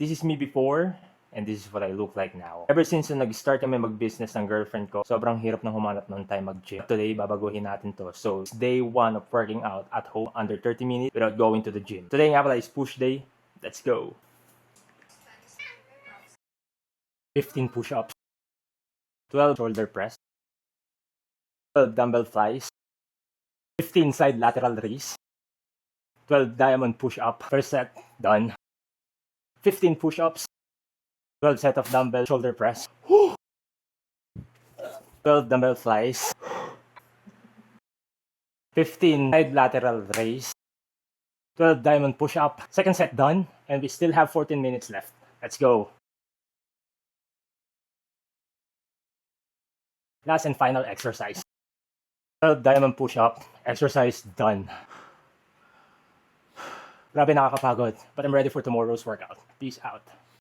This is me before, and this is what I look like now. Ever since nag-start kami mag-business ng girlfriend ko, sobrang hirap nang humanap ng time mag-gym. Today, babaguhin natin to. So, it's day 1 of working out at home under 30 minutes without going to the gym. Today nga pala is push day. Let's go! 15 push-ups, 12 shoulder press, 12 dumbbell flies, 15 side lateral raise, 12 diamond push-up. First set, done. 15 push-ups, 12 set of dumbbell shoulder press, 12 dumbbell flies, 15 side lateral raise, 12 diamond push-up. Second set done, and we still have 14 minutes left. Let's go. Last and final exercise. 12 diamond push-up. Exercise done. Grabe nakakapagod, but I'm ready for tomorrow's workout. Peace out.